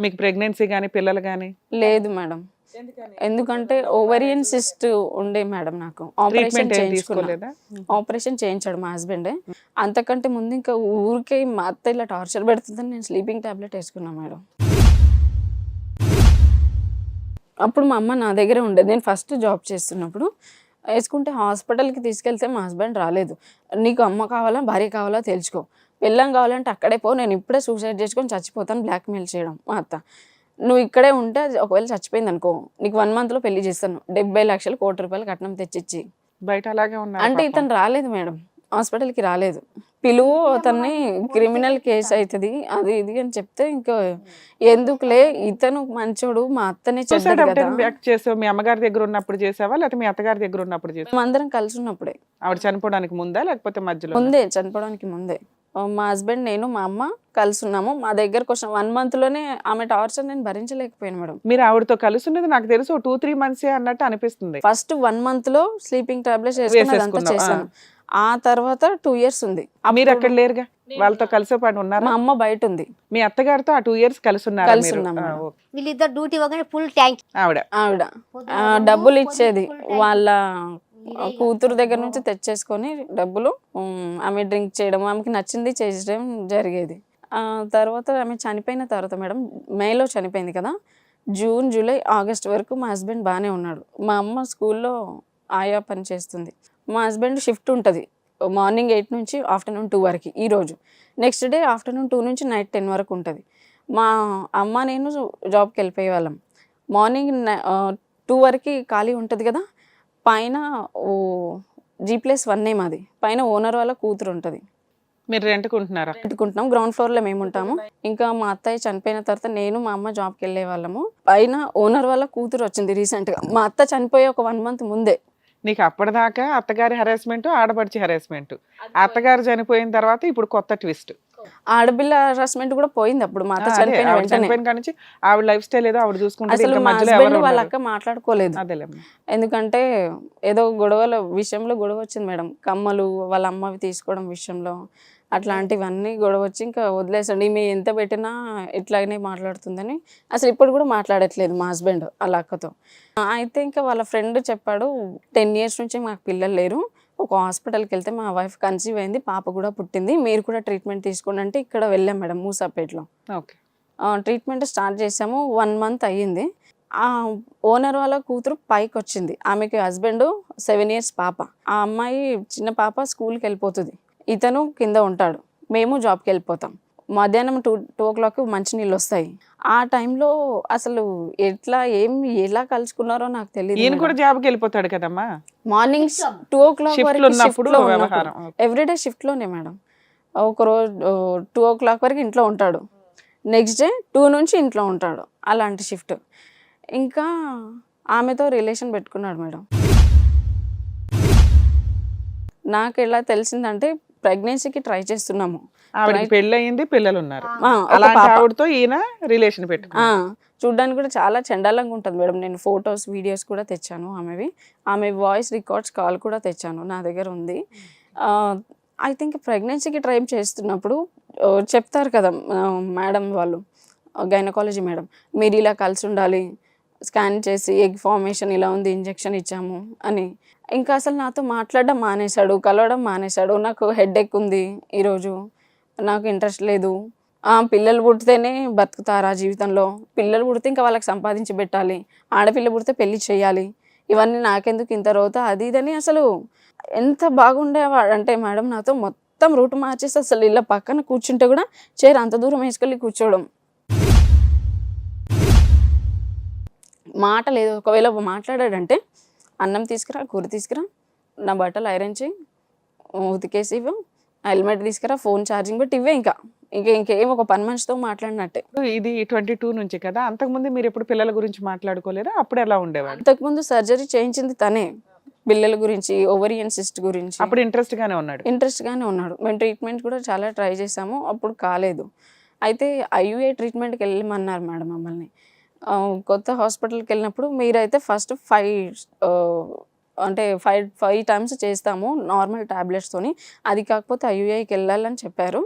మీకు ప్రెగ్నెన్సీ గానీ పిల్లలు గానీ లేదు మేడం. ఎందుకంటే ఓవరియన్ సిస్ట్ ఉండే మేడం నాకు. ఆపరేషన్ ట్రీట్మెంట్ ఏం చేయించుకున్నా. తీసుకోలేదా? ఆపరేషన్ చేయించాడు మా హస్బెండే. అంతకంటే ముందు ఇంకా ఊరికే మా అత్త ఇలా టార్చర్ పెడుతుందని నేను స్లీపింగ్ టాబ్లెట్ వేసుకున్నా మేడం. అప్పుడు మా అమ్మ నా దగ్గరే ఉండేది. నేను ఫస్ట్ జాబ్ చేస్తున్నప్పుడు వేసుకుంటే హాస్పిటల్కి తీసుకెళ్తే మా హస్బెండ్ రాలేదు. నీకు అమ్మ కావాలా భార్య కావాలా తెలుసుకో, పెళ్ళాం కావాలంటే అక్కడే పో, నేను ఇప్పుడే సూసైడ్ చేసుకొని చచ్చిపోతాను బ్లాక్మెయిల్ చేయడం మా అత్త. నువ్వు ఇక్కడే ఉంటే ఒకవేళ చచ్చిపోయింది అనుకో నీకు 1 monthలో పెళ్లి చేస్తాను, 70 లక్షలు కోటి రూపాయలు కట్నం తెచ్చిచ్చి. బయట అలాగే ఉన్నారు అంటే ఇతను రాలేదు మేడం, హాస్పిటల్కి రాలేదు. పిలువు అతన్ని, క్రిమినల్ కేసు అవుతుంది అది ఇది అని చెప్తే ఇంకా ఎందుకులే ఇతను మంచోడు మా అత్తనే సూసైడ్ చెడ్డది కదా. యాక్ట్ చేసావు మీ అమ్మగారి దగ్గర ఉన్నప్పుడు చేసావా లేకపోతే మీ అత్తగారి దగ్గర ఉన్నప్పుడు చేసావా? మేమందరం కలిసి ఉన్నప్పుడే, ఆవిడ చనిపోవడానికి ముందా లేకపోతే మధ్యలో? ముందే చనిపోవడానికి ముందే. మా హస్బెండ్ నేను మా అమ్మ కలిసి ఉన్నాము. మా దగ్గరకు వచ్చిన 1 monthలోనే ఆమె టార్చర్ నేను భరించలేకపోయాను మేడం. మీరు ఆవిడతో కలిసి ఉన్నది నాకు తెలుసు 2-3 months అన్నట్టు అనిపిస్తుంది. ఫస్ట్ 1 monthలో స్లీపింగ్ టాబ్లెట్స్ వేసుకుని అదంతా చేశాను. ఆ తర్వాత 2 years ఉంది. మీరు అక్కడ లేరుగా, వాళ్ళతో కలిసే పాటు ఉన్నారు. మా అమ్మ బయట ఉంది. మీ అత్తగారితో ఆ 2 years కలిసి ఉన్నారు. కలిసి ఉన్నాం మేడం. వీళ్ళిద్దరు డ్యూటీ ఇవ్వగానే ఫుల్ ట్యాంక్ ఆవిడ ఆవిడ డబ్బులు ఇచ్చేది వాళ్ళ కూతురు దగ్గర నుంచి తెచ్చేసుకొని డబ్బులు ఆమె డ్రింక్ చేయడం, ఆమెకి నచ్చింది చేయడం జరిగేది. తర్వాత ఆమె చనిపోయిన తర్వాత మేడం, మేలో చనిపోయింది కదా, జూన్ జూలై ఆగస్ట్ వరకు మా హస్బెండ్ బాగానే ఉన్నాడు. మా అమ్మ స్కూల్లో ఆయా పని చేస్తుంది. మా హస్బెండ్ షిఫ్ట్ ఉంటుంది, మార్నింగ్ 8 నుంచి ఆఫ్టర్నూన్ 2 వరకు. ఈరోజు నెక్స్ట్ డే ఆఫ్టర్నూన్ 2 నుంచి నైట్ 10 వరకు ఉంటుంది. మా అమ్మ నేను జాబ్కి వెళ్ళిపోయే వాళ్ళం. మార్నింగ్ 2 వరకు ఖాళీ ఉంటుంది కదా, పైన G+1 మాది, పైన ఓనర్ వాళ్ళ కూతురు ఉంటుంది. మీరు రెంట్కుంటున్నారా? పెట్టుకుంటున్నాం. గ్రౌండ్ ఫ్లోర్లో మేము ఉంటాము. ఇంకా మా అత్తయ్య చనిపోయిన తర్వాత నేను మా అమ్మ జాబ్కి వెళ్ళే వాళ్ళము. పైన ఓనర్ వాళ్ళ కూతురు వచ్చింది రీసెంట్గా. మా అత్త చనిపోయి ఒక 1 month ముందే. నీకు అప్పటిదాకా అత్తగారి హెరాస్మెంట్, ఆడపడిచి హెరాస్మెంట్. అత్తగారు చనిపోయిన తర్వాత ఇప్పుడు కొత్త ట్విస్ట్, ఆడపిల్ల హెరాస్మెంట్ కూడా పోయింది. అప్పుడు మా అత్త చనిపోయిన వెంటనే చనిపోయిన కాడి నుంచి ఆవిడ లైఫ్ స్టైల్ ఏదో ఆవిడ చూసుకుంటుంది. అసలు మా హస్బెండ్ వాళ్ళ అక్క మాట్లాడుకోలేదు. అదేలేమ్మా. ఎందుకంటే ఏదో గొడవల విషయంలో గొడవ వచ్చింది మేడం. కమ్మలు వాళ్ళ అమ్మవి తీసుకోవడం విషయంలో అట్లాంటివన్నీ గొడవ వచ్చి ఇంకా వదిలేసండి, ఈమె ఎంత పెట్టినా ఇట్లాగనే మాట్లాడుతుందని. అసలు ఇప్పుడు కూడా మాట్లాడట్లేదు మా హస్బెండ్ వాళ్ళ అక్కతో. అయితే ఇంకా వాళ్ళ ఫ్రెండ్ చెప్పాడు, 10 years నుంచి మాకు పిల్లలు లేరు, ఒక హాస్పిటల్కి వెళ్తే మా వైఫ్ కన్సీవ్ అయింది, పాప కూడా పుట్టింది, మీరు కూడా ట్రీట్మెంట్ తీసుకోండి అంటే ఇక్కడ వెళ్ళాం మేడం మూసాపేటలో. ఓకే, ట్రీట్మెంట్ స్టార్ట్ చేసాము. 1 month అయ్యింది. ఆ ఓనర్ వాళ్ళ కూతురు పైకి వచ్చింది. ఆమెకి హస్బెండ్ 7 years పాప. ఆ అమ్మాయి చిన్న పాప స్కూల్కి వెళ్ళిపోతుంది, ఇతను కింద ఉంటాడు, మేము జాబ్కి వెళ్ళిపోతాం. మధ్యాహ్నం 2 o'clock మంచినీళ్ళు వస్తాయి. ఆ టైంలో అసలు ఎలా కలుసుకున్నారో నాకు తెలియదు. ఈయన కూడా జాబ్కి వెళ్ళిపోతాడు కదమ్మా. మార్నింగ్ 2 o'clock ఎవ్రీడే షిఫ్ట్లోనే మేడం. ఒకరోజు 2 o'clock వరకు ఇంట్లో ఉంటాడు, నెక్స్ట్ డే 2 నుంచి ఇంట్లో ఉంటాడు. అలాంటి షిఫ్ట్. ఇంకా ఆమెతో రిలేషన్ పెట్టుకున్నాడు మేడం. నాకు ఎలా తెలిసిందంటే ప్రెగ్నెన్సీకి ట్రై చేస్తున్నాము. ఆవిడకి పెళ్ళి అయింది, పిల్లలు ఉన్నారు. అలాంటి ఆవిడతో ఈయన రిలేషన్ పెట్టుకున్నాడు. చూడ్డానికి కూడా చాలా చండాలంగా ఉంటుంది మేడం. నేను ఫొటోస్ వీడియోస్ కూడా తెచ్చాను ఆమెవి. ఆమె వాయిస్ రికార్డ్స్ కాల్ కూడా తెచ్చాను, నా దగ్గర ఉంది. ఐ థింక్ ప్రెగ్నెన్సీకి ట్రై చేస్తున్నప్పుడు చెప్తారు కదా మేడం వాళ్ళు, గైనకాలజీ మేడం, మీరు ఇలా కలిసి ఉండాలి, స్కాన్ చేసి ఎగ్ ఫార్మేషన్ ఇలా ఉంది, ఇంజెక్షన్ ఇచ్చాము అని. ఇంకా అసలు నాతో మాట్లాడడం మానేశాడు, కలవడం మానేశాడు. నాకు హెడేక్ ఉంది ఈరోజు, నాకు ఇంట్రెస్ట్ లేదు, పిల్లలు పుడితేనే బతుకుతారా జీవితంలో, పిల్లలు పుడితే ఇంకా వాళ్ళకి సంపాదించి పెట్టాలి, ఆడపిల్ల పుడితే పెళ్లి చేయాలి, ఇవన్నీ నాకెందుకు ఇంత రోత అది ఇదని. అసలు ఎంత బాగుండేవాడంటే మేడం నాతో మొత్తం రూట్ మార్చేసి అసలు ఇలా పక్కన కూర్చుంటే కూడా చైర్ అంత దూరం వేసుకెళ్ళి కూర్చోవడం. మాట లేదు. ఒకవేళ మాట్లాడాడంటే అన్నం తీసుకురా, కూర తీసుకురా, నా బట్టలు ఐరన్ చేయి, ఉతికేసి ఇవ్వు, హెల్మెట్ తీసుకురా, ఫోన్ ఛార్జింగ్ పెట్టి ఇవే. ఇంకేం ఒక పని మనిషితో మాట్లాడినట్టే. ఇది 22 నుంచి కదా, అంతకుముందు మీరు ఎప్పుడు పిల్లల గురించి మాట్లాడుకోలేదా? అప్పుడు ఎలా ఉండేవాడు? అంతకుముందు సర్జరీ చేయించింది తనే, పిల్లల గురించి, ఓవరియన్ సిస్ట్ గురించి. అప్పుడు ఇంట్రెస్ట్ గానే ఉన్నాడు. మేము ట్రీట్మెంట్ కూడా చాలా ట్రై చేసాము, అప్పుడు కాలేదు. అయితే IUI ట్రీట్మెంట్కి వెళ్ళమన్నారు మేడం మమ్మల్ని. కొత్త హాస్పిటల్కి వెళ్ళినప్పుడు మీరైతే ఫస్ట్ 5 times చేస్తాము నార్మల్ ట్యాబ్లెట్స్తోని, అది కాకపోతే IUIకి వెళ్ళాలని చెప్పారు.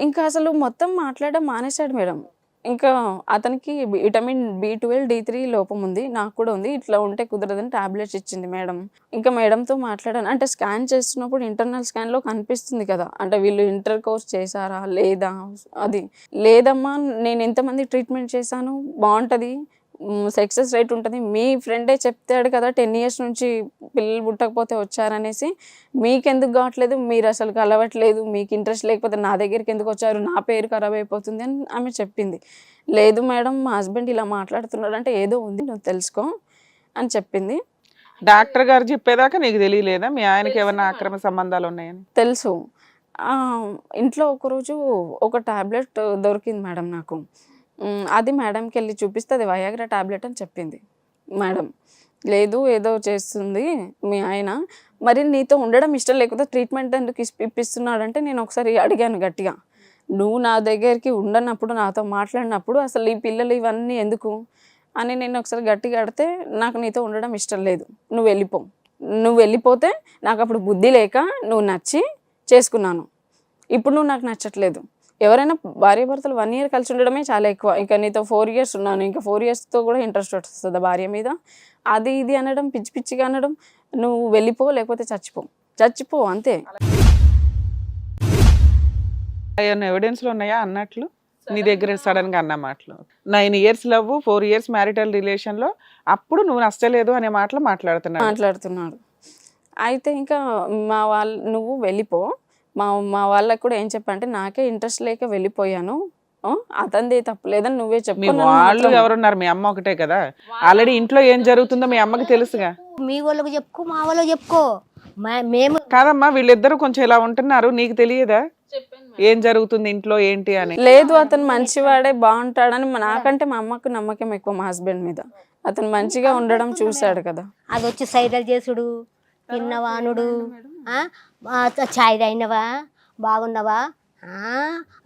ఇంకా అసలు మొత్తం మాట్లాడడం మానేశాడు మేడం. ఇంకా అతనికి విటమిన్ B12 D3 లోపం ఉంది, నాకు కూడా ఉంది, ఇట్లా ఉంటే కుదరదని టాబ్లెట్స్ ఇచ్చింది మేడం. ఇంకా మేడంతో మాట్లాడాను, అంటే స్కాన్ చేస్తున్నప్పుడు ఇంటర్నల్ స్కాన్లో కనిపిస్తుంది కదా, అంటే వీళ్ళు ఇంటర్ కోర్స్ చేశారా లేదా, అది లేదమ్మా నేను ఎంతమంది ట్రీట్మెంట్ చేశాను, బాగుంటుంది, సక్సెస్ రేట్ ఉంటుంది, మీ ఫ్రెండే చెప్తాడు కదా 10 years నుంచి పిల్లలు పుట్టకపోతే వచ్చారనేసి, మీకెందుకు కావట్లేదు, మీరు అసలు కలవట్లేదు, మీకు ఇంట్రెస్ట్ లేకపోతే నా దగ్గరికి ఎందుకు వచ్చారు, నా పేరు ఖరాబ్ అయిపోతుంది అని ఆమె చెప్పింది. లేదు మేడం మా హస్బెండ్ ఇలా మాట్లాడుతున్నాడు అంటే ఏదో ఉంది నువ్వు తెలుసుకో అని చెప్పింది. డాక్టర్ గారు చెప్పేదాకా నీకు తెలియలేదా మీ ఆయనకి ఏమన్నా అక్రమ సంబంధాలు ఉన్నాయని? తెలుసు. ఇంట్లో ఒకరోజు ఒక టాబ్లెట్ దొరికింది మేడం నాకు, అది మేడంకి వెళ్ళి చూపిస్తే అది వయాగ్రా టాబ్లెట్ అని చెప్పింది మేడం. లేదు ఏదో చేస్తుంది మీ ఆయన, మరి నీతో ఉండడం ఇష్టం లేకపోతే ట్రీట్మెంట్ ఎందుకు ఇప్పిస్తున్నాడంటే నేను ఒకసారి అడిగాను గట్టిగా, నువ్వు నా దగ్గరికి ఉండనప్పుడు నాతో మాట్లాడినప్పుడు అసలు ఈ పిల్లలు ఇవన్నీ ఎందుకు అని నేను ఒకసారి గట్టిగా అడితే, నాకు నీతో ఉండడం ఇష్టం లేదు, నువ్వు వెళ్ళిపో, నువ్వు వెళ్ళిపోతే నాకు అప్పుడు బుద్ధి లేక నువ్వు నచ్చి చేసుకున్నాను, ఇప్పుడు నువ్వు నాకు నచ్చట్లేదు, ఎవరైనా భార్యాభర్తలు 1 year కలిసి ఉండడమే చాలా ఎక్కువ, ఇంకా నీతో 4 years ఉన్నాను, ఇంకా 4 yearsతో కూడా ఇంట్రెస్ట్ వస్తుంది భార్య మీద, అది ఇది అనడం, పిచ్చి పిచ్చిగా అనడం, నువ్వు వెళ్ళిపో లేకపోతే చచ్చిపో అంతే. ఏమన్నా ఎవిడెన్స్లు ఉన్నాయా అన్నట్లు నీ దగ్గర సడన్ గా అన్న మాటలు? 9 years love, 4 years marital relation లో అప్పుడు నువ్వు నచ్చలేదు అనే మాటలు మాట్లాడుతున్నాడు. అయితే ఇంకా మా వాళ్ళు నువ్వు వెళ్ళిపో, మా వాళ్ళకి కూడా ఏం చెప్పంటే నాకే ఇంట్రెస్ట్ లేక వెళ్ళిపోయాను, అతనిది తప్పలేదని నువ్వే చెప్పు. మీ వాళ్ళు ఎవరున్నారు? మీ అమ్మ ఒకటే కదా, ఆల్రెడీ ఇంట్లో ఏం జరుగుతుందో మీ అమ్మకి తెలుసుగా. మీ వాళ్ళకి చెప్పుకో, మా వాళ్ళకి చెప్పుకో, మేము కాదమ్మా వీళ్ళిద్దరు కొంచెం ఇలా ఉంటున్నారు, నీకు తెలియదా ఏం జరుగుతుంది ఇంట్లో ఏంటి అని? లేదు అతను మంచివాడే బాగుంటాడని, నాకంటే మా అమ్మకు నమ్మకం ఎక్కువ మా హస్బెండ్ మీద, అతను మంచిగా ఉండడం చూశాడు కదా. అది వచ్చి సైరల్ చేసుడు, తిన్నవానుడు, ఛాయ్ తాగినవా, బాగున్నావా,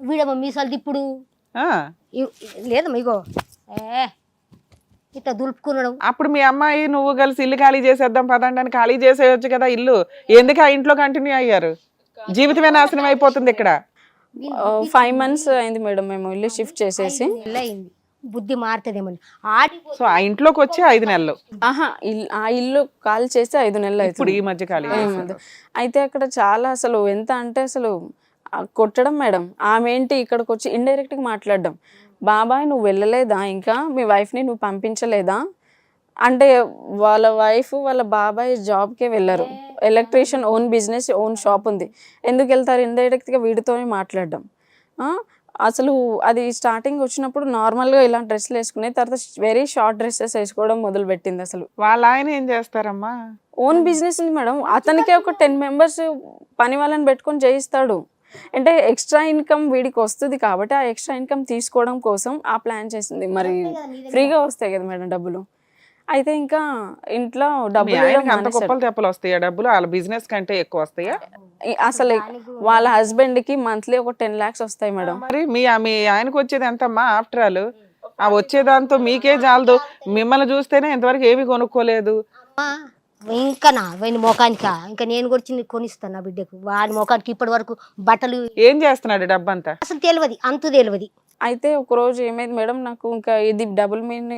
వీడమ్మ మీసాలు తిప్పుడు లేదమ్మా, ఇగో ఇట్లా దులుపుకున్నాడు. అప్పుడు మీ అమ్మాయి నువ్వు కలిసి ఇల్లు ఖాళీ చేసేద్దాం పదండి అని ఖాళీ చేసేయచ్చు కదా ఇల్లు, ఎందుకు ఆ ఇంట్లో కంటిన్యూ అయ్యారు? జీవితమే నాశనం అయిపోతుంది ఇక్కడ. 5 months అయింది మేడం మేము ఇల్లు షిఫ్ట్ చేసేసి. అయింది, బుద్ధి మారుతుందేమని. సో ఆ ఇంట్లోకి వచ్చి 5 నెలలు. ఆ ఇల్లు ఖాళీ చేస్తే 5 నెలలు ఇప్పుడు ఈ మధ్య ఖాళీ. అయితే అక్కడ చాలా అసలు ఎంత అంటే అసలు కొట్టడం మేడం. ఆమె ఏంటి ఇక్కడికి వచ్చి ఇండైరెక్ట్గా మాట్లాడడం, బాబాయ్ నువ్వు వెళ్ళలేదా, ఇంకా మీ వైఫ్ని నువ్వు పంపించలేదా అంటే, వాళ్ళ వైఫ్ వాళ్ళ బాబాయ్ జాబ్కే వెళ్ళరు, electrician, own business, own shop ఉంది, ఎందుకు వెళ్తారు? ఇండైరెక్ట్గా వీడితోనే మాట్లాడడం. అసలు అది స్టార్టింగ్ వచ్చినప్పుడు నార్మల్గా ఇలా డ్రెస్సులు వేసుకునే, తర్వాత వెరీ షార్ట్ డ్రెస్సెస్ వేసుకోవడం మొదలు పెట్టింది. అసలు వాళ్ళ ఆయన ఏం చేస్తారమ్మా? ఓన్ బిజినెస్ ఉంది మేడం, అతనికే ఒక 10 members పని వాళ్ళని పెట్టుకొని చేయిస్తాడు. అంటే ఎక్స్ట్రా ఇన్కమ్ వీడికి వస్తుంది కాబట్టి ఆ ఎక్స్ట్రా ఇన్కమ్ తీసుకోవడం కోసం ఆ ప్లాన్ చేసింది. మరి ఫ్రీగా వస్తాయి కదా మేడం డబ్బులు. అయితే ఇంకా ఇంట్లో డబ్బులు వస్తాయా? డబ్బులు వాళ్ళ బిజినెస్ కంటే ఎక్కువ వస్తాయా? అసలు వాళ్ళ హస్బెండ్ కి మంత్లీ ఒక 10 lakhs వస్తాయి మేడం. మరి మీ ఆయనకు వచ్చేది ఎంతమ్మా? ఆఫ్టర్ ఆల్ ఆ వచ్చేదాంతో మీకే చాలదు, మిమ్మల్ని చూస్తేనే ఇంతవరకు ఏమి కొనుక్కోలేదు. ఇంకా వాని మొఖానికా, ఇంకా నేను కూడా కొనిస్తాను నా బిడ్డకు, వాడి మొఖానికి ఇప్పటి వరకు బట్టలు. ఏం చేస్తున్నాడు డబ్బంతా? అసలు తెలియదు, అంతు తెలియదు. అయితే ఒకరోజు ఏమైంది మేడం, నాకు ఇంకా ఇది డబుల్ మీన్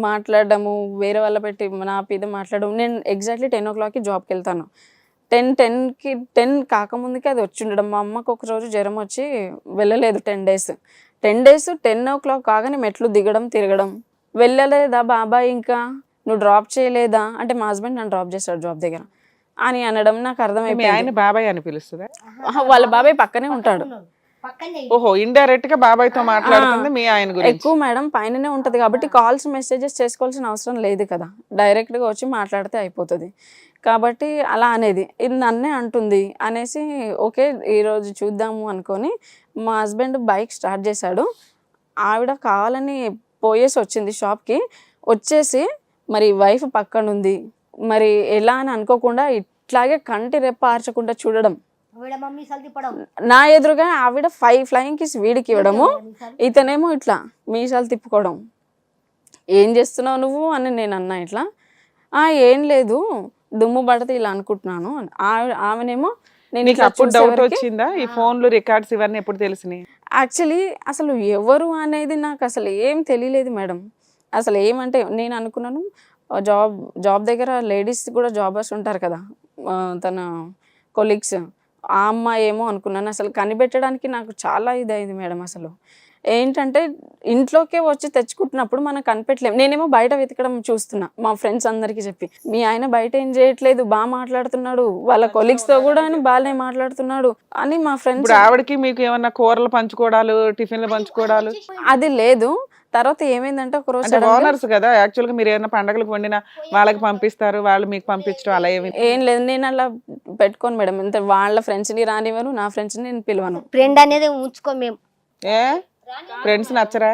మాట్లాడడము, వేరే వాళ్ళ పెట్టి నా మీద మాట్లాడడం. నేను ఎగ్జాక్ట్లీ 10 o'clockకి జాబ్కి వెళ్తాను, 10 కాకముందుకే అది వచ్చి ఉండడం. మా అమ్మకు ఒకరోజు జ్వరం వచ్చి వెళ్ళలేదు 10 days. 10 o'clock కాగానే మెట్లు దిగడం తిరగడం, వెళ్ళలేదా బాబాయ్ ఇంకా నువ్వు డ్రాప్ చేయలేదా అంటే, మా హస్బెండ్ నన్ను డ్రాప్ చేస్తాడు జాబ్ దగ్గర అని అనడం నాకు అర్థమైపోయింది. ఆయన బాబాయ్ అని పిలుస్తుందా? వాళ్ళ బాబాయ్ పక్కనే ఉంటాడు. ఓహో, ఇండైరెక్ట్ గా బాబాయ్ తో మాట్లాడుతుంది మీ ఆయన గురించి. ఎక్కువ మేడం పైననే ఉంటది కాబట్టి కాల్స్ మెసేజెస్ చేసుకోవాల్సిన అవసరం లేదు కదా, డైరెక్ట్ గా వచ్చి మాట్లాడితే అయిపోతుంది కాబట్టి అలా అనేది. ఇది నన్నే అంటుంది అనేసి ఓకే ఈరోజు చూద్దాము అనుకొని మా హస్బెండ్ బైక్ స్టార్ట్ చేశాడు. ఆవిడ కావాలని పోయేసి వచ్చింది షాప్కి, వచ్చేసి మరి వైఫ్ పక్కన ఉంది, మరి ఎలా అని అనుకోకుండా ఇట్లాగే కంటి రెప్ప ఆర్చకుండా చూడడం, నా ఎదురుగా ఆవిడ 5 flying kiss వీడికి ఇవ్వడము, ఇతనేమో ఇట్లా మీసాలు తిప్పుకోవడం. ఏం చేస్తున్నావు నువ్వు అని నేను అన్నా. ఇట్లా ఏం లేదు దుమ్ము పడితే ఇలా అనుకుంటున్నాను. ఆమెనేమో నేను అప్పుడు డౌట్ వచ్చిందా ఈ ఫోన్లు రికార్డ్స్ ఇవన్నీ ఎప్పుడు తెలిసినాయి? యాక్చువల్లీ అసలు ఎవరు అనేది నాకు అసలు ఏం తెలియలేదు మేడం. అసలు ఏమంటే నేను అనుకున్నాను జాబ్ దగ్గర లేడీస్ కూడా జాబర్స్ ఉంటారు కదా, తన కొలీగ్స్, ఆ అమ్మాయి ఏమో అనుకున్నాను. అసలు కనిపెట్టడానికి నాకు చాలా ఇదైంది మేడం. అసలు ఏంటంటే ఇంట్లోకే వచ్చి తెచ్చుకుంటున్నప్పుడు మనం కనిపెట్టలేము. నేనేమో బయట వెతకడం చూస్తున్నా మా ఫ్రెండ్స్ అందరికీ చెప్పి, మీ ఆయన బయట ఏం చేయట్లేదు, బాగా మాట్లాడుతున్నాడు, వాళ్ళ కొలీగ్స్తో కూడా ఆయన బాగానే మాట్లాడుతున్నాడు అని మా ఫ్రెండ్స్. ఆవిడకి మీకు ఏమన్నా కూరలు పంచుకోవడాలు, టిఫిన్లు పంచుకోవడాలు అది లేదు. తర్వాత ఏమైందంటే ఒక రోజు ఓనర్స్ కదా యాక్చువల్ గా, మీరు ఏమైనా పండగలకు వండినా వాళ్ళకి పంపిస్తారు, వాళ్ళు మీకు పంపించడం అలా ఏం లేదు. నేను అలా పెట్టుకోను మేడం. ఇంత వాళ్ళ ఫ్రెండ్స్ని రానివ్వను, నా ఫ్రెండ్స్ని నేను పిలవను. ఫ్రెండ్ అనేది ఉంచుకో మేము. ఏ ఫ్రెండ్స్ నచ్చరా?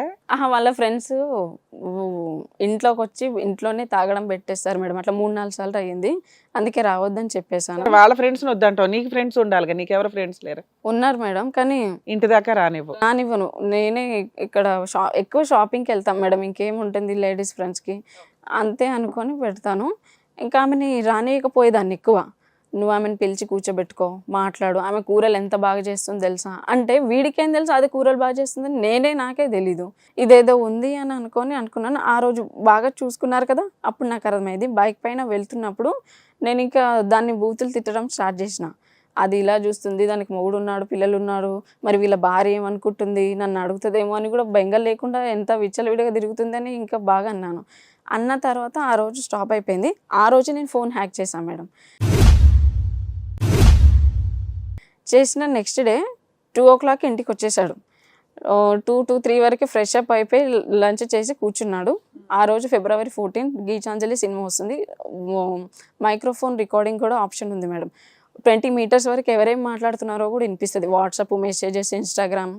వాళ్ళ ఫ్రెండ్స్ ఇంట్లోకి వచ్చి ఇంట్లోనే తాగడం పెట్టేస్తారు మేడం. అట్లా 3-4 సార్లు అయ్యింది. అందుకే రావద్దని చెప్పేశాను. వాళ్ళ ఫ్రెండ్స్ వద్దంటావు, నీకు ఫ్రెండ్స్ ఉండాలి, నీకెవరు ఫ్రెండ్స్ లేరు? ఉన్నారు మేడం, కానీ ఇంటి దాకా రానివ్వను. నేనే ఇక్కడ ఎక్కువ షాపింగ్కి వెళ్తాం మేడం. ఇంకేం ఉంటుంది లేడీస్ ఫ్రెండ్స్కి, అంతే అనుకొని పెడతాను. ఇంకా ఆమెని రానియకపోయేదాన్ని ఎక్కువ. నువ్వు ఆమెను పిలిచి కూర్చోబెట్టుకో, మాట్లాడు, ఆమె కూరలు ఎంత బాగా చేస్తుందో తెలుసా అంటే, వీడికేం తెలుసు అది కూరలు బాగా చేస్తుందని నాకే తెలీదు. ఇదేదో ఉంది అని అనుకున్నాను. ఆ రోజు బాగా చూసుకున్నారు కదా, అప్పుడు నాకు అర్థమైంది. బైక్ పైన వెళ్తున్నప్పుడు నేను ఇంకా దాన్ని బూతులు తిట్టడం స్టార్ట్ చేసిన. అది ఇలా చూస్తుంది, దానికి మొగుడు ఉన్నాడు, పిల్లలు ఉన్నారు, మరి వీళ్ళ భార్య ఏమనుకుంటుంది, నన్ను అడుగుతుందేమో అని కూడా బెంగల్ లేకుండా ఎంత విచ్చలవిడిగా తిరుగుతుందని ఇంకా బాగా అన్న తర్వాత ఆ రోజు స్టాప్ అయిపోయింది. ఆ రోజు నేను ఫోన్ హ్యాక్ చేశాను మేడం. చేసిన నెక్స్ట్ డే 2 o'clock ఇంటికి వచ్చేసాడు. 2 to 3 వరకు ఫ్రెష్ అప్ అయిపోయి లంచ్ చేసి కూర్చున్నాడు. ఆ రోజు February 14 గీతాంజలి సినిమా వస్తుంది. మైక్రోఫోన్ రికార్డింగ్ కూడా ఆప్షన్ ఉంది మేడం. 20 meters వరకు ఎవరేం మాట్లాడుతున్నారో కూడా వినిపిస్తుంది. WhatsApp messages, Instagram,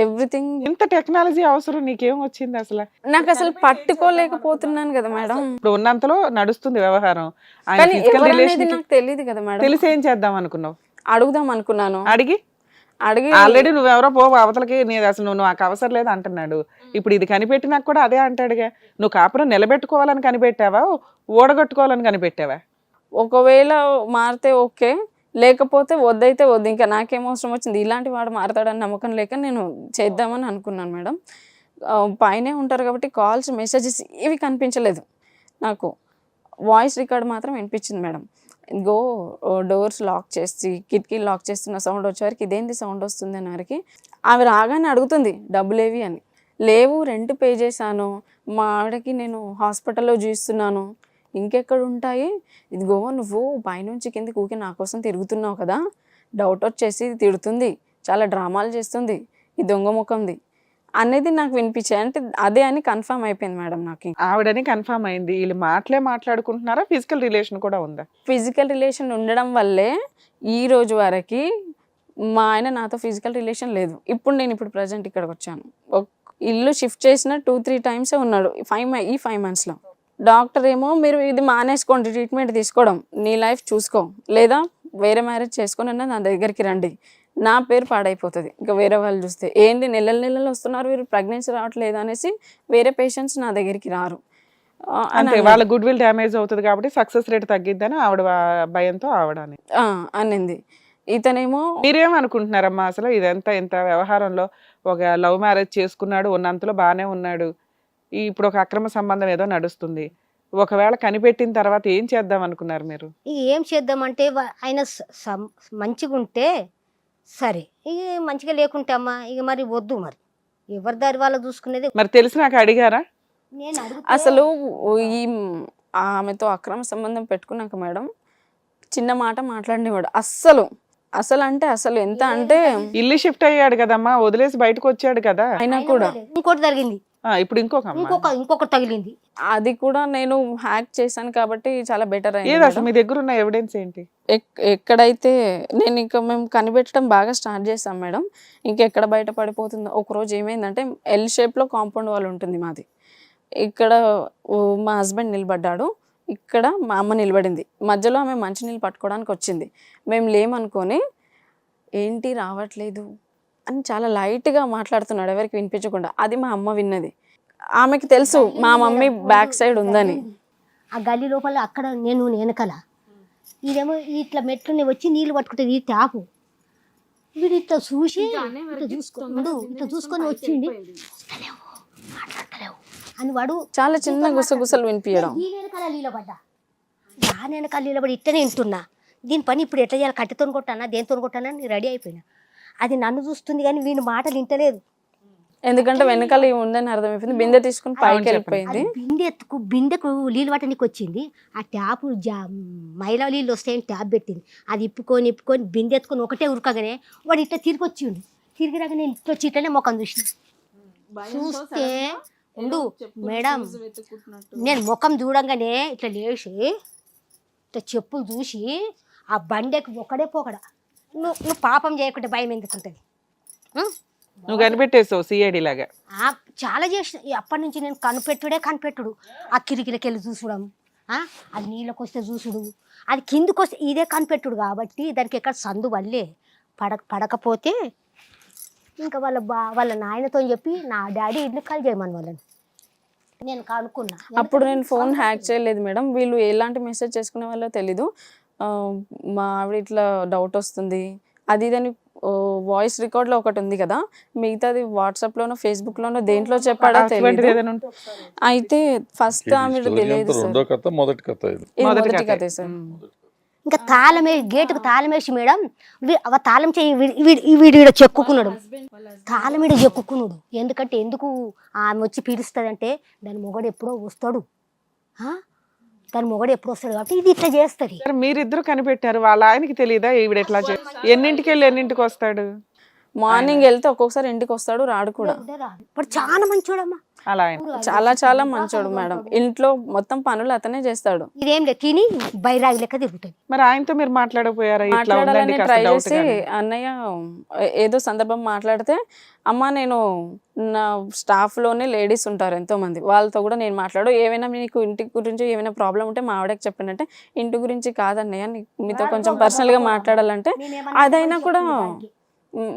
everything. ఇంత టెక్నాలజీ అవసరం నీకేం వచ్చింది అసలు? నాకు అసలు పట్టుకోలేకపోతున్నాను కదా మేడం. ఇప్పుడు ఉన్నంతలో నడుస్తుంది వ్యవహారం, కానీ ఎవరనేది నాకు తెలియదు కదా మేడం. తెలిసి ఏం చేద్దాం అనుకున్నావు? అడుగుదాం అనుకున్నాను. అడిగి ఆల్రెడీ నువ్వెవరో పో అవతలకి, నీది అసలు నువ్వు నాకు అవసరం లేదు అంటున్నాడు. ఇప్పుడు ఇది కనిపెట్టినాక కూడా అదే అంటాడుగా. నువ్వు కాపురం నిలబెట్టుకోవాలని కనిపెట్టావా, ఓడగొట్టుకోవాలని కనిపెట్టావా? ఒకవేళ మారితే ఓకే, లేకపోతే వద్దయితే వద్దు. ఇంకా నాకేం అవసరం వచ్చింది, ఇలాంటి వాడు మారతాడని నమ్మకం లేక నేను చేద్దామని అనుకున్నాను మేడం. పైనే ఉంటారు కాబట్టి కాల్స్, మెసేజెస్ ఇవి కనిపించలేదు నాకు. వాయిస్ రికార్డ్ మాత్రం వినిపించింది మేడం. డోర్స్ లాక్ చేసి కిటికీలు లాక్ చేస్తున్న సౌండ్ వచ్చేవారికి ఇదేంటి సౌండ్ వస్తుంది అనే వారికి ఆమె రాగానే అడుగుతుంది డబ్బులేవి అని. లేవు, రెంట్ పే చేశాను, మా ఆవిడకి నేను హాస్పిటల్లో చూస్తున్నాను, ఇంకెక్కడ ఉంటాయి, ఇదిగో నువ్వు పైనుంచి కిందకి ఊకి నా కోసం తిరుగుతున్నావు కదా, డౌట్ వచ్చేసి తిడుతుంది, చాలా డ్రామాలు చేస్తుంది, ఈ దొంగ ముఖంది అనేది నాకు వినిపించాయి. అంటే అదే అని కన్ఫర్మ్ అయిపోయింది మేడం నాకు. ఆవిడని కన్ఫర్మ్ అయింది. వీళ్ళు మాట్లాడుకుంటున్నారా, ఫిజికల్ రిలేషన్ కూడా ఉందా? ఫిజికల్ రిలేషన్ ఉండడం వల్లే ఈ రోజు వరకు మా ఆయన నాతో ఫిజికల్ రిలేషన్ లేదు. ఇప్పుడు ప్రజెంట్ ఇక్కడికి వచ్చాను. ఇల్లు షిఫ్ట్ చేసిన 2-3 times ఉన్నాడు ఈ 5 monthsలో. డాక్టర్ ఏమో మీరు ఇది మానేసుకోండి, ట్రీట్మెంట్ తీసుకోవడం, నీ లైఫ్ చూసుకో, లేదా వేరే మ్యారేజ్ చేసుకొని అన్న నా దగ్గరికి రండి, నా పేరు పాడైపోతుంది ఇంకా వేరే వాళ్ళు చూస్తే. ఏంటి నెలలు వస్తున్నారు, వీరు ప్రెగ్నెన్సీ రావట్లేదు అనేసి వేరే పేషెంట్స్ నా దగ్గరికి రారు. అంటే వాళ్ళ గుడ్ విల్ డ్యామేజ్ అవుతుంది కాబట్టి సక్సెస్ రేట్ తగ్గిద్దని ఆవిడ భయంతో ఆవిడని అనింది. ఇతనేమో మీరేమనుకుంటున్నారమ్మా అసలు ఇదంతా ఇంత వ్యవహారంలో? ఒక లవ్ మ్యారేజ్ చేసుకున్నాడు, ఉన్నంతలో బాగానే ఉన్నాడు, ఇప్పుడు ఒక అక్రమ సంబంధం ఏదో నడుస్తుంది. ఒకవేళ కనిపెట్టిన తర్వాత ఏం చేద్దాం అనుకున్నారు మీరు? ఏం చేద్దామంటే ఆయన మంచిగా ఉంటే సరే, ఇక మంచిగా లేకుంటే అమ్మా ఇక మరి వద్దు, మరి ఎవరి దారి వాళ్ళు చూసుకునేది. మరి తెలిసి నాకు అడిగారా? నేను అసలు ఈ ఆమెతో అక్రమ సంబంధం పెట్టుకున్నాక మేడం చిన్న మాట మాట్లాడినవాడు. అసలు ఎంత అంటే ఇల్లు షిఫ్ట్ అయ్యాడు కదమ్మా, వదిలేసి బయటకు వచ్చాడు కదా, అయినా కూడా ఇంకోటి జరిగింది. ఇప్పుడు ఇంకొకటి తగిలింది. అది కూడా నేను హ్యాక్ చేశాను కాబట్టి చాలా బెటర్ అయింది. అసలు మీ దగ్గర ఉన్న ఎవిడెన్స్ ఏంటి? ఎక్కడైతే నేను ఇంకా మేము కనిపెట్టడం బాగా స్టార్ట్ చేసాం మేడం. ఇంకెక్కడ బయట పడిపోతుందో. ఒకరోజు ఏమైందంటే ఎల్ షేప్లో కాంపౌండ్ వాల్ ఉంటుంది మాది. ఇక్కడ మా హస్బెండ్ నిలబడ్డాడు, ఇక్కడ మా అమ్మ నిలబడింది. మధ్యలో ఆమె మంచినీళ్ళు పట్టుకోవడానికి వచ్చింది. మేము లేమనుకొని ఏంటి రావట్లేదు అని చాలా లైట్గా మాట్లాడుతున్నాడు, ఎవరికి వినిపించకుండా. అది మా అమ్మ విన్నది. ఆమెకి తెలుసు మా మమ్మీ బ్యాక్ సైడ్ ఉందని. ఆ గల్లీ లోపల అక్కడ నేను వెనకాల, ఇదేమో ఇట్లా మెట్లు వచ్చి నీళ్ళు పట్టుకుంటుంది, ఈ ట్యాపు వీడు ఇట్లా చూసి ఇట్లా చూసుకొని వచ్చింది మాట్లాడతలేవు అని వాడు చాలా చిన్న గుసగుసలు వినిపించడం. దీని వెనకాల నీళ్ళబడ్డా, దాని వెనకాల నీళ్ళబడి ఇట్టనే వింటున్నా. దీని పని ఇప్పుడు ఎట్లా చేయాలి, కట్టెతో కొట్టానా దేనితో కొట్టానా అని రెడీ అయిపోయినా. అది నన్ను చూస్తుంది కానీ వీని మాటలు వింటలేదు. ఎందుకంటే వెనకాల ఇవి ఉందని అర్థమైపోయింది. బిందె తీసుకుని పైకి వెళ్ళిపోయింది. బిందెకు నీళ్ళు పట్టడానికి వచ్చింది. ఆ ట్యాప్ మైలా నీళ్ళు వస్తాయని ట్యాప్ పెట్టింది. అది ఇప్పుకొని బిందె ఎత్తుకొని ఒకటే ఉరకగానే వాడు ఇట్లా తిరిగి వచ్చిండు. తిరిగి రాగానే ఇట్లా వచ్చి ఇట్లనే ముఖం చూసిన. చూస్తే ఉండు మేడం, నేను ముఖం చూడంగానే ఇట్లా లేచి ఇట్లా చెప్పులు చూసి ఆ బండెకి ఒకడే పోకడా. నువ్వు పాపం చేయకుంటే భయం ఎందుకుంటుంది? నువ్వు కనిపెట్టేసావు సిఐడి లాగా. చాలా చేసిన. అప్పటి నుంచి నేను కనిపెట్టుడు. ఆ కిరికిలకెళ్ళి చూసడం, అది నీళ్ళకి వస్తే చూసుడు, అది కిందికి వస్తే ఇదే కనిపెట్టుడు. కాబట్టి దానికి ఎక్కడ సందు వల్లే పడకపోతే ఇంకా వాళ్ళ నాయనతో చెప్పి నా డాడీ ఇల్లు కాల్ చేయమని వాళ్ళని నేను కనుక్కున్నా. అప్పుడు నేను ఫోన్ హ్యాక్ చేయలేదు మేడం. వీళ్ళు ఎలాంటి మెసేజ్ చేసుకునే వాళ్ళో తెలీదు. మా ఆవిడ ఇట్లా డౌట్ వస్తుంది అది ఇదని వాయిస్ రికార్డ్ లో ఒకటి ఉంది కదా, మిగతాది వాట్సాప్ లోనో ఫేస్బుక్ లోనో దేంట్లో చెప్పాడో తెలియదు. అయితే ఫస్ట్ ఆమె తెలియదు సార్, మొదటి కథే సార్. ఇంకా గేటుకు తాళం వేసి మేడం తాళం చేయి వీడు చెక్కుకున్నాడు. తాళం వీడు చెక్కుకున్నాడు. ఎందుకు ఆమె వచ్చి పిలుస్తుందంటే దాని మొగడు ఎప్పుడో వస్తాడు, కాబట్టి ఇది ఇట్లా చేస్తుంది. మీరిద్దరు కనిపెట్టారు, వాళ్ళ ఆయనకి తెలియదా ఈవిడ ఎట్లా ఎన్నింటికి వెళ్ళి ఎన్నింటికి వస్తాడు? మార్నింగ్ వెళ్తే ఒక్కొక్కసారి ఇంటికి వస్తాడు, రాడు కూడా. ఇప్పుడు చాలా మంచోడమ్మా, అలా ఆయన చాలా మంచోడు మేడం. ఇంట్లో మొత్తం పనులు అతనే చేస్తాడు. ఇదేం లేదు తిని బైరాగి లెక్క తిరుగుతుంది. మరి ఆయనతో మీరు మాట్లాడకపోయారా? మాట్లాడాలని ట్రై చేసి అన్నయ్య ఏదో సందర్భం మాట్లాడితే, అమ్మ నేను నా స్టాఫ్ లోనే లేడీస్ ఉంటారు ఎంతో మంది, వాళ్ళతో కూడా నేను మాట్లాడు, ఏమైనా మీకు ఇంటి గురించి ఏమైనా ప్రాబ్లం ఉంటే మా ఆవిడకి చెప్పండి. ఇంటి గురించి కాదన్నయ్య, మీతో కొంచెం పర్సనల్ గా మాట్లాడాలంటే అదైనా కూడా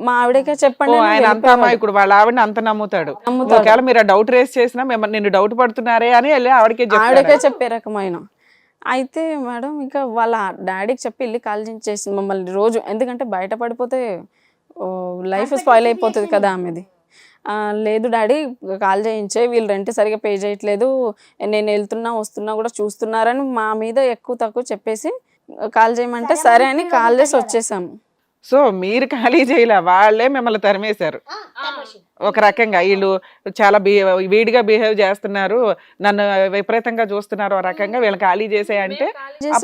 మా ఆవిడకే చెప్పండి. ఆయన అంత అమాయకుడు, వాళ్ళ ఆవిడని అంత నమ్ముతాడు. ఒకవేళ మీరు డౌట్ రేస్ చేసినా నేను డౌట్ పడుతున్నారే అని వెళ్ళి ఆవిడకే చెప్పే రకమైన. అయితే మేడం ఇంకా వాళ్ళ డాడీకి చెప్పి ఇల్లు కాల్ చేసింది మమ్మల్ని రోజు. ఎందుకంటే బయట పడిపోతే లైఫ్ స్పాయిల్ అయిపోతుంది కదా ఆమెది. లేదు డాడీ కాల్ చేయించే, వీళ్ళు రెంట్ సరిగా పే చేయట్లేదు, నేను వెళ్తున్నా వస్తున్నా కూడా చూస్తున్నారని మా మీద ఎక్కువ తక్కువ చెప్పేసి కాల్ చేయమంటే సరే అని కాల్ చేసి వచ్చేసాము. సో మీరు ఖాళీ చేయలే, వాళ్ళే మిమ్మల్ని తరిమేశారు ఒక రకంగా. వీళ్ళు చాలా వీడిగా బిహేవ్ చేస్తున్నారు, నన్ను విపరీతంగా చూస్తున్నారు ఒక రకంగా, వీళ్ళు ఖాళీ చేసేయంటే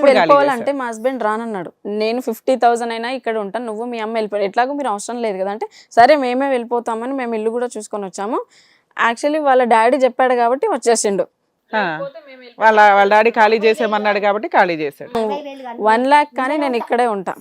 వెళ్ళిపోవాలంటే మా హస్బెండ్ రానన్నాడు. నేను 50,000 అయినా ఇక్కడ ఉంటాను, నువ్వు మీ అమ్మ వెళ్ళిపోయారు, ఎట్లాగో మీరు అవసరం లేదు కదా అంటే సరే మేమే వెళ్ళిపోతామని మేము ఇల్లు కూడా చూసుకొని వచ్చాము. యాక్చువల్లీ వాళ్ళ డాడీ చెప్పాడు కాబట్టి వచ్చేసిండు. వాళ్ళ డాడీ ఖాళీ చేసేమన్నాడు కాబట్టి ఖాళీ చేశాడు. 1 lakh కానీ నేను ఇక్కడే ఉంటా.